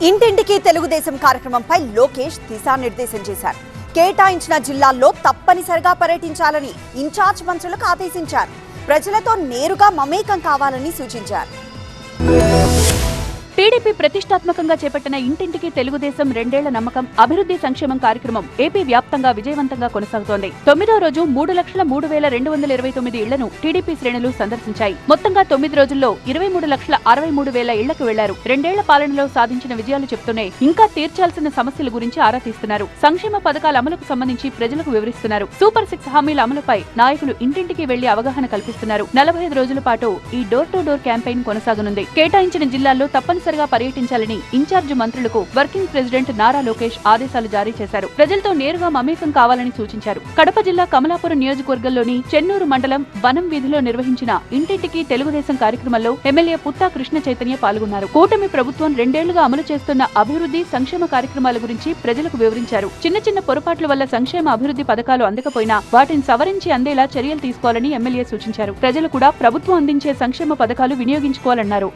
ఇంటింటికి తెలుగుదేశం కార్యక్రమంపై లోకేష్ దిశానిర్దేశం చేశారు. కేటాయించిన జిల్లాల్లో తప్పనిసరిగా పర్యటించాలని ఇన్ఛార్జ్ మంత్రులకు ఆదేశించారు. ప్రజలతో నేరుగా మమేకం కావాలని సూచించారు. టీడీపీ ప్రతిష్టాత్మకంగా చేపట్టిన ఇంటింటికి తెలుగుదేశం 2 ఏళ్ల నమ్మకం అభివృద్ధి సంక్షేమం కార్యక్రమం ఏపీ వ్యాప్తంగా విజయవంతంగా కొనసాగుతోంది. 9వ రోజు 3,03,229 ఇళ్లను టీడీపీ శ్రేణులు సందర్శించాయి. మొత్తంగా 9 రోజుల్లో 23,63,000 ఇళ్లకు వెళ్లారు. 2 ఏళ్ల పాలనలో సాధించిన విజయాలు చెప్తూనే ఇంకా తీర్చాల్సిన సమస్యల గురించి ఆరా తీస్తున్నారు. సంక్షేమ పథకాల అమలుకు సంబంధించి ప్రజలకు వివరిస్తున్నారు. సూపర్ 6 హామీల అమలుపై నాయకులు ఇంటింటికి వెళ్లి అవగాహన కల్పిస్తున్నారు. 45 రోజుల పాటు ఈ డోర్ టు డోర్ క్యాంపెయిన్ కొనసాగనుంది. కేటాయించిన జిల్లాల్లో తప్పనిసరిగా పర్యటించాలని ఇన్ఛార్జ్ మంత్రులకు వర్కింగ్ ప్రెసిడెంట్ నారా లోకేష్ ఆదేశాలు జారీ చేశారు. ప్రజలతో నేరుగా మమేకం కావాలని సూచించారు. కడప జిల్లా కమలాపురం నియోజకవర్గంలోని చెన్నూరు మండలం వనం వీధిలో నిర్వహించిన ఇంటింటికి తెలుగుదేశం కార్యక్రమంలో ఎమ్మెల్యే పుత్తా కృష్ణ చైతన్య పాల్గొన్నారు. కూటమి ప్రభుత్వం 2 ఏళ్లుగా అమలు చేస్తున్న అభివృద్ధి సంక్షేమ కార్యక్రమాల గురించి ప్రజలకు వివరించారు. చిన్న చిన్న పొరపాట్ల వల్ల సంక్షేమ అభివృద్ధి పథకాలు అందకపోయినా వాటిని సవరించి అందేలా చర్యలు తీసుకోవాలని ఎమ్మెల్యే సూచించారు. ప్రజలు కూడా ప్రభుత్వం అందించే సంక్షేమ పథకాలు వినియోగించుకోవాలన్నారు.